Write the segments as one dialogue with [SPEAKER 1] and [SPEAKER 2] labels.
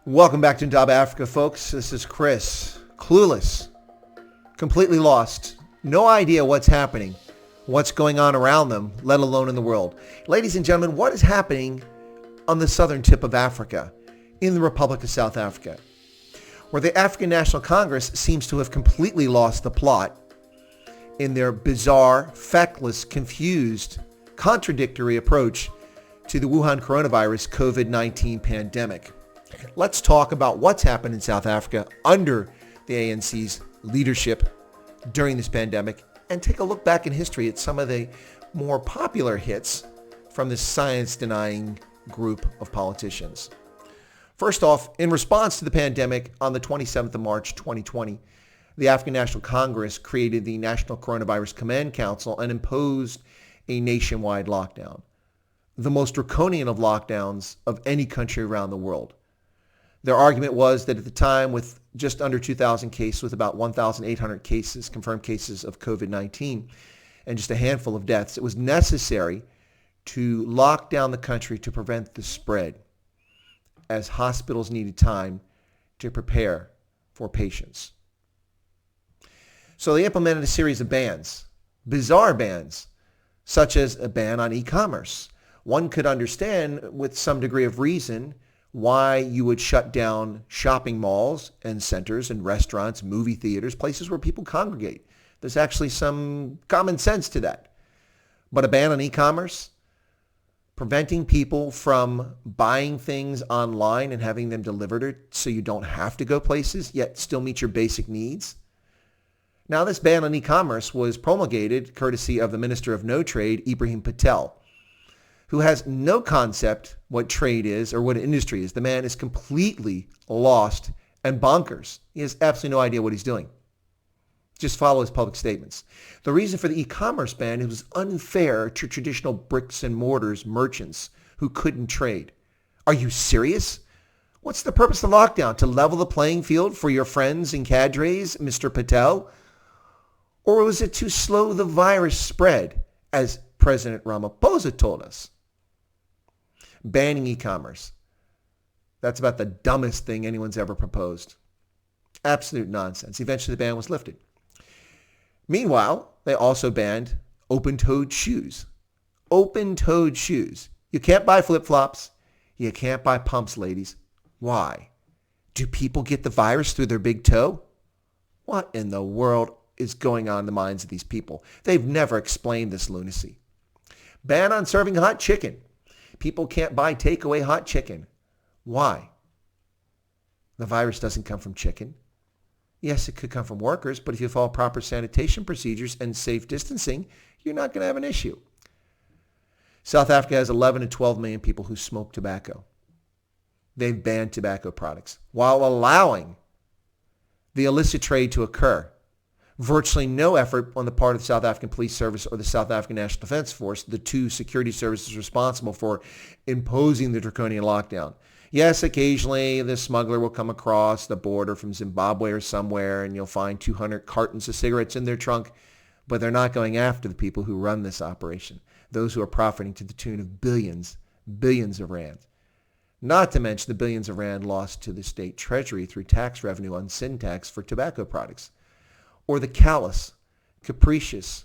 [SPEAKER 1] Welcome back to Ndaba Africa, folks. This is Chris. Clueless. Completely lost. No idea what's happening, what's going on around them, let alone in the world. Ladies and gentlemen, what is happening on the southern tip of Africa, in the Republic of South Africa, where the African National Congress seems to have completely lost the plot in their bizarre, feckless, confused, contradictory approach to the Wuhan coronavirus COVID-19 pandemic. Let's talk about what's happened in South Africa under the ANC's leadership during this pandemic and take a look back in history at some of the more popular hits from this science-denying group of politicians. First off, in response to the pandemic, on the 27th of March 2020, the African National Congress created the National Coronavirus Command Council and imposed a nationwide lockdown, the most draconian of lockdowns of any country around the world. Their argument was that at the time, with just under 2,000 cases, with about 1,800 cases, confirmed cases of COVID-19, and just a handful of deaths, it was necessary to lock down the country to prevent the spread, as hospitals needed time to prepare for patients. So they implemented a series of bans, bizarre bans, such as a ban on e-commerce. One could understand with some degree of reason why you would shut down shopping malls and centers and restaurants, movie theaters, places where people congregate. There's actually some common sense to that. But a ban on e-commerce, preventing people from buying things online and having them delivered so you don't have to go places, yet still meet your basic needs. Now, this ban on e-commerce was promulgated courtesy of the Minister of No Trade, Ibrahim Patel, who has no concept what trade is or what industry is. The man is completely lost and bonkers. He has absolutely no idea what he's doing. Just follow his public statements. The reason for the e-commerce ban, it was unfair to traditional bricks and mortars merchants who couldn't trade. Are you serious? What's the purpose of the lockdown? To level the playing field for your friends and cadres, Mr. Patel? Or was it to slow the virus spread, as President Ramaphosa told us? Banning e-commerce. That's about the dumbest thing anyone's ever proposed. Absolute nonsense. Eventually the ban was lifted. Meanwhile, they also banned open-toed shoes. Open-toed shoes. You can't buy flip-flops. You can't buy pumps, ladies. Why? Do people get the virus through their big toe? What in the world is going on in the minds of these people? They've never explained this lunacy. Ban on serving hot chicken. People can't buy takeaway hot chicken. Why? The virus doesn't come from chicken. Yes, it could come from workers, but if you follow proper sanitation procedures and safe distancing, you're not going to have an issue. South Africa has 11 to 12 million people who smoke tobacco. They've banned tobacco products while allowing the illicit trade to occur. Virtually no effort on the part of the South African Police Service or the South African National Defense Force, the two security services responsible for imposing the draconian lockdown. Yes, occasionally the smuggler will come across the border from Zimbabwe or somewhere and you'll find 200 cartons of cigarettes in their trunk, but they're not going after the people who run this operation, those who are profiting to the tune of billions of rand. Not to mention the billions of rand lost to the state treasury through tax revenue on sin tax for tobacco products. Or the callous, capricious,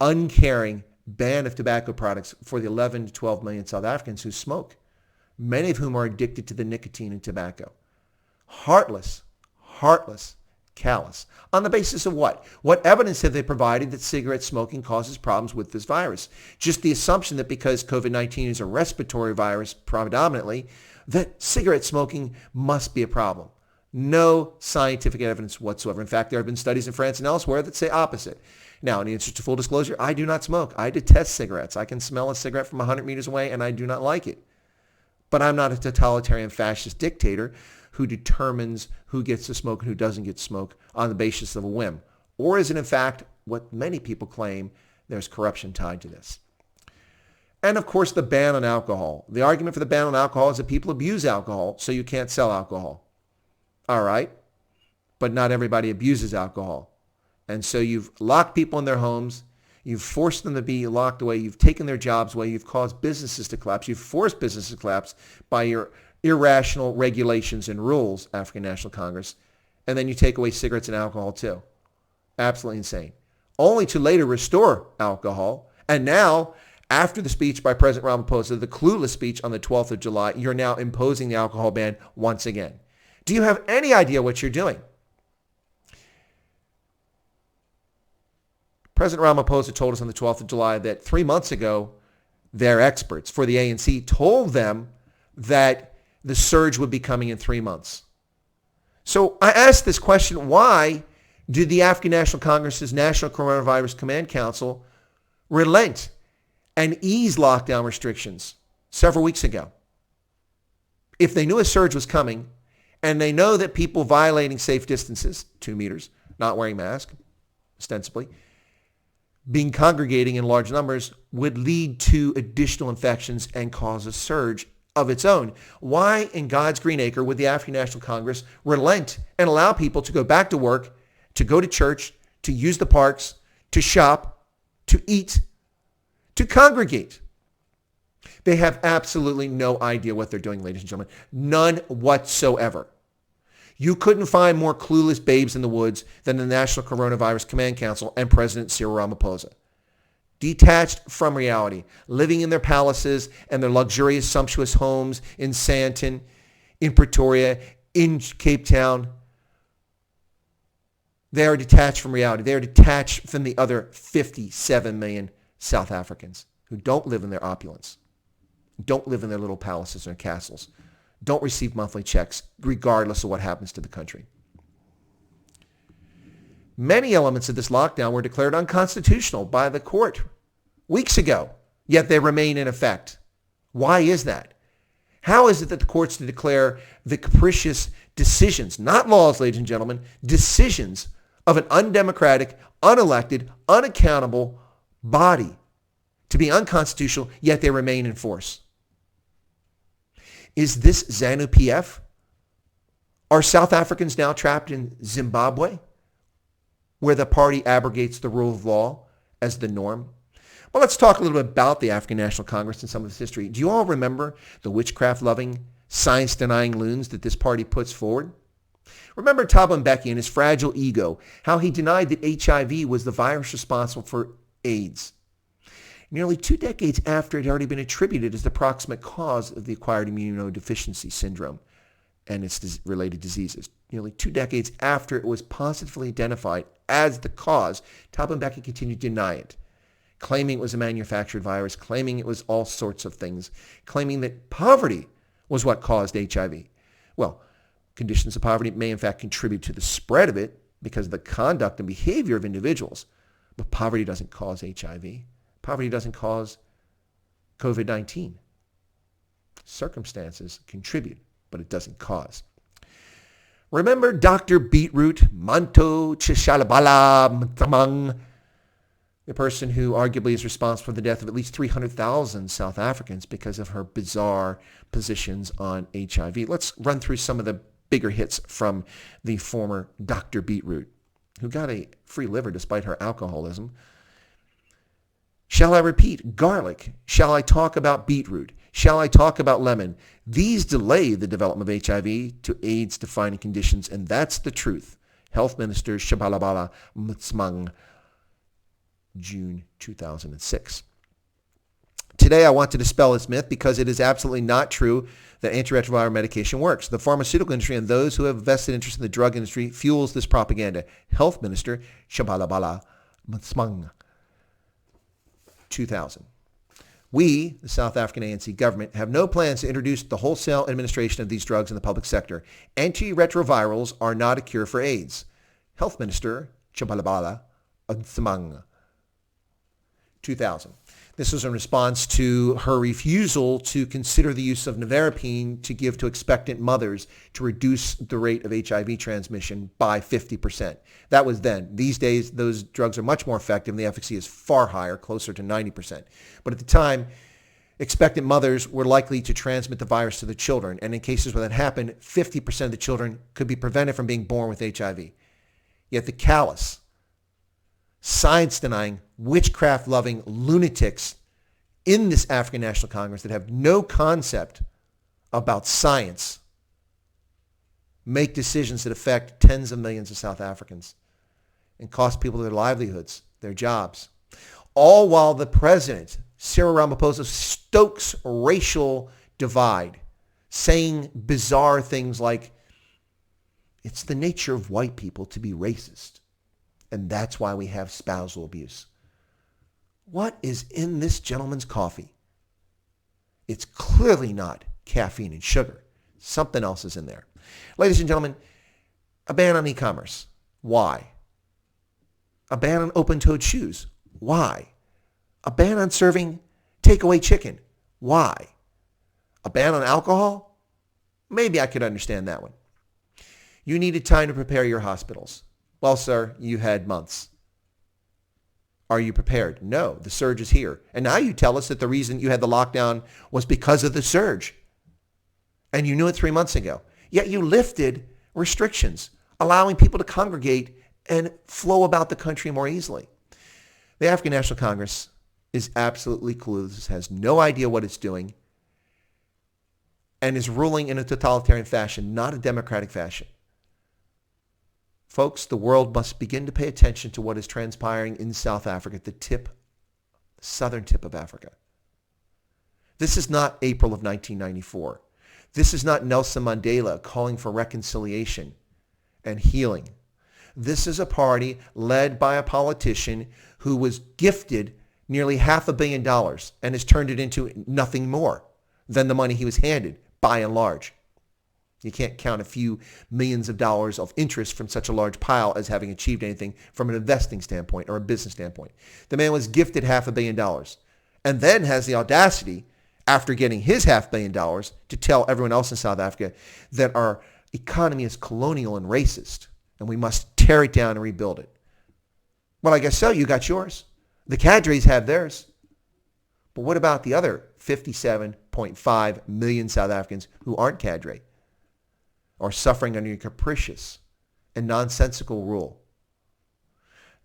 [SPEAKER 1] uncaring ban of tobacco products for the 11 to 12 million South Africans who smoke, many of whom are addicted to the nicotine in tobacco. Heartless, callous. On the basis of what? What evidence have they provided that cigarette smoking causes problems with this virus? Just the assumption that because COVID-19 is a respiratory virus predominantly, that cigarette smoking must be a problem. No scientific evidence whatsoever. In fact, there have been studies in France and elsewhere that say opposite. Now, in the interest of full disclosure, I do not smoke. I detest cigarettes. I can smell a cigarette from 100 meters away, and I do not like it. But I'm not a totalitarian fascist dictator who determines who gets to smoke and who doesn't get to smoke on the basis of a whim. Or is it, in fact, what many people claim, there's corruption tied to this? And, of course, the ban on alcohol. The argument for the ban on alcohol is that people abuse alcohol, so you can't sell alcohol. All right, but not everybody abuses alcohol. And so you've locked people in their homes. You've forced them to be locked away. You've taken their jobs away. You've caused businesses to collapse. You've forced businesses to collapse by your irrational regulations and rules, African National Congress, and then you take away cigarettes and alcohol too. Absolutely insane. Only to later restore alcohol. And now, after the speech by President Ramaphosa, the clueless speech on the 12th of July, you're now imposing the alcohol ban once again. Do you have any idea what you're doing? President Ramaphosa told us on the 12th of July that 3 months ago, their experts for the ANC told them that the surge would be coming in 3 months. So I asked this question, why did the African National Congress's National Coronavirus Command Council relent and ease lockdown restrictions several weeks ago? If they knew a surge was coming, and they know that people violating safe distances, 2 meters, not wearing masks, ostensibly, being congregating in large numbers would lead to additional infections and cause a surge of its own. Why in God's green acre would the African National Congress relent and allow people to go back to work, to go to church, to use the parks, to shop, to eat, to congregate? They have absolutely no idea what they're doing, ladies and gentlemen. None whatsoever. You couldn't find more clueless babes in the woods than the National Coronavirus Command Council and President Cyril Ramaphosa. Detached from reality, living in their palaces and their luxurious, sumptuous homes in Sandton, in Pretoria, in Cape Town. They are detached from reality. They are detached from the other 57 million South Africans who don't live in their opulence, don't live in their little palaces or castles, don't receive monthly checks, regardless of what happens to the country. Many elements of this lockdown were declared unconstitutional by the court weeks ago, yet they remain in effect. Why is that? How is it that the courts declare the capricious decisions, not laws, ladies and gentlemen, decisions of an undemocratic, unelected, unaccountable body to be unconstitutional, yet they remain in force? Is this ZANU-PF? Are South Africans now trapped in Zimbabwe, where the party abrogates the rule of law as the norm? Well, let's talk a little bit about the African National Congress and some of its history. Do you all remember the witchcraft-loving, science-denying loons that this party puts forward? Remember Talon Bezuidenhout and his fragile ego, how he denied that HIV was the virus responsible for AIDS. Nearly 2 decades after it had already been attributed as the proximate cause of the acquired immunodeficiency syndrome and its related diseases. Nearly 2 decades after it was positively identified as the cause, Talon Bezuidenhout continued to deny it, claiming it was a manufactured virus, claiming it was all sorts of things, claiming that poverty was what caused HIV. Well, conditions of poverty may in fact contribute to the spread of it because of the conduct and behavior of individuals, but poverty doesn't cause HIV. Poverty doesn't cause COVID-19. Circumstances contribute, but it doesn't cause. Remember Dr. Beetroot, Manto Chishalabala Mtamang, the person who arguably is responsible for the death of at least 300,000 South Africans because of her bizarre positions on HIV. Let's run through some of the bigger hits from the former Dr. Beetroot, who got a free liver despite her alcoholism. Shall I repeat? Garlic. Shall I talk about beetroot? Shall I talk about lemon? These delay the development of HIV to AIDS-defining conditions, and that's the truth. Health Minister Shabalabala Mtsmang, June 2006. Today, I want to dispel this myth because it is absolutely not true that antiretroviral medication works. The pharmaceutical industry and those who have vested interest in the drug industry fuels this propaganda. Health Minister Shabalabala Mtsmang, 2000. We, the South African ANC government, have no plans to introduce the wholesale administration of these drugs in the public sector. Antiretrovirals are not a cure for AIDS. Health Minister Chabalabala Mtsmang, 2000. This was in response to her refusal to consider the use of nevirapine to give to expectant mothers to reduce the rate of HIV transmission by 50%. That was then. These days, those drugs are much more effective and the efficacy is far higher, closer to 90%. But at the time, expectant mothers were likely to transmit the virus to the children. And in cases where that happened, 50% of the children could be prevented from being born with HIV. Yet the callous, science-denying, witchcraft-loving lunatics in this African National Congress that have no concept about science, make decisions that affect tens of millions of South Africans and cost people their livelihoods, their jobs. All while the president, Cyril Ramaphosa, stokes racial divide, saying bizarre things like, it's the nature of white people to be racist, and that's why we have spousal abuse. What is in this gentleman's coffee? It's clearly not caffeine and sugar. Something else is in there. Ladies and gentlemen, a ban on e-commerce. Why? A ban on open-toed shoes. Why? A ban on serving takeaway chicken. Why? A ban on alcohol? Maybe I could understand that one. You needed time to prepare your hospitals. Well, sir, you had months. Are you prepared? No, the surge is here. And now you tell us that the reason you had the lockdown was because of the surge. And you knew it 3 months ago. Yet you lifted restrictions, allowing people to congregate and flow about the country more easily. The African National Congress is absolutely clueless, has no idea what it's doing, and is ruling in a totalitarian fashion, not a democratic fashion. Folks, the world must begin to pay attention to what is transpiring in South Africa, the southern tip of Africa. This is not April of 1994. This is not Nelson Mandela calling for reconciliation and healing. This is a party led by a politician who was gifted nearly $500 million and has turned it into nothing more than the money he was handed, by and large. You can't count a few millions of dollars of interest from such a large pile as having achieved anything from an investing standpoint or a business standpoint. The man was gifted $500 million and then has the audacity, after getting his $500 million, to tell everyone else in South Africa that our economy is colonial and racist and we must tear it down and rebuild it. Well, I guess so. You got yours. The cadres have theirs. But what about the other 57.5 million South Africans who aren't cadre, or suffering under your capricious and nonsensical rule?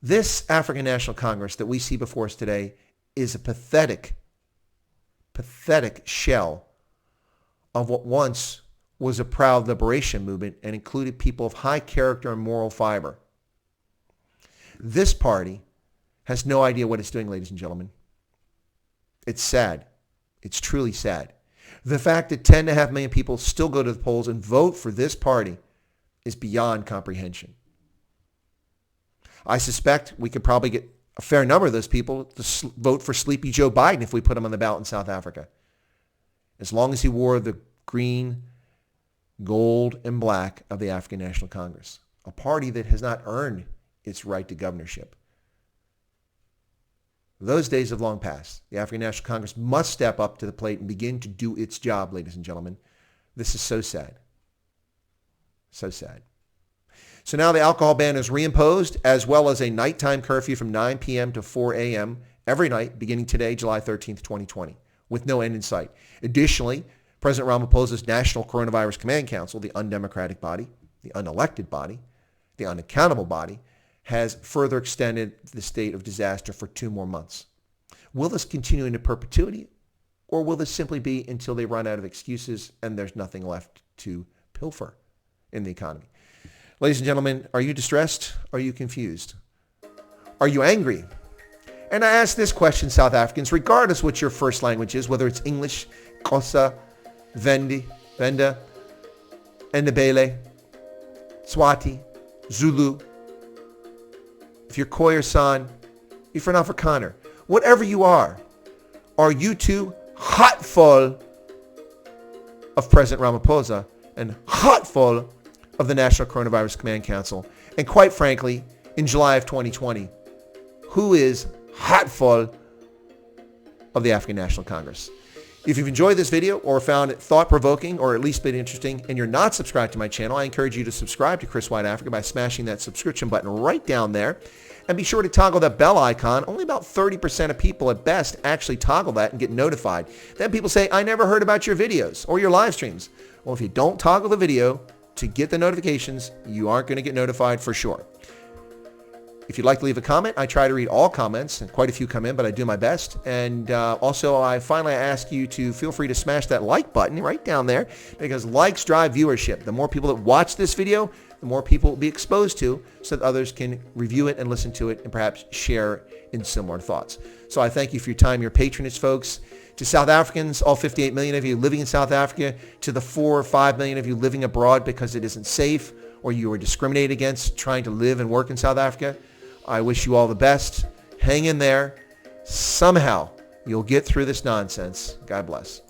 [SPEAKER 1] This African National Congress that we see before us today is a pathetic shell of what once was a proud liberation movement and included people of high character and moral fiber. This party has no idea what it's doing, ladies and gentlemen. It's sad. It's truly sad. The fact that 10.5 million people still go to the polls and vote for this party is beyond comprehension. I suspect we could probably get a fair number of those people to vote for Sleepy Joe Biden if we put him on the ballot in South Africa. As long as he wore the green, gold, and black of the African National Congress, a party that has not earned its right to governorship. Those days have long passed. The African National Congress must step up to the plate and begin to do its job, ladies and gentlemen. This is so sad. So sad. So now the alcohol ban is reimposed, as well as a nighttime curfew from 9 p.m. to 4 a.m. every night, beginning today, July 13th, 2020, with no end in sight. Additionally, President Ramaphosa's National Coronavirus Command Council, the undemocratic body, the unelected body, the unaccountable body, has further extended the state of disaster for 2 more months. Will this continue into perpetuity, or will this simply be until they run out of excuses and there's nothing left to pilfer in the economy? Ladies and gentlemen, are you distressed? Are you confused? Are you angry? And I ask this question, South Africans, regardless what your first language is, whether it's English, Xhosa, Venda, Ndebele, Swati, Zulu, if you're Khoi or San, if you're an Afrikaner, whatever you are you too hot full of President Ramaphosa and hot full of the National Coronavirus Command Council? And quite frankly, in July of 2020, who is hot full of the African National Congress? If you've enjoyed this video or found it thought-provoking or at least been interesting and you're not subscribed to my channel, I encourage you to subscribe to Chris White Africa by smashing that subscription button right down there. And be sure to toggle that bell icon. Only about 30% of people at best actually toggle that and get notified. Then people say, I never heard about your videos or your live streams. Well, if you don't toggle the video to get the notifications, you aren't going to get notified for sure. If you'd like to leave a comment, I try to read all comments, and quite a few come in, but I do my best. And also, I finally ask you to feel free to smash that like button right down there, because likes drive viewership. The more people that watch this video, the more people will be exposed to, so that others can review it and listen to it and perhaps share in similar thoughts. So I thank you for your time, your patronage, folks. To South Africans, all 58 million of you living in South Africa, to the 4 or 5 million of you living abroad because it isn't safe or you are discriminated against trying to live and work in South Africa, I wish you all the best. Hang in there. Somehow you'll get through this nonsense. God bless.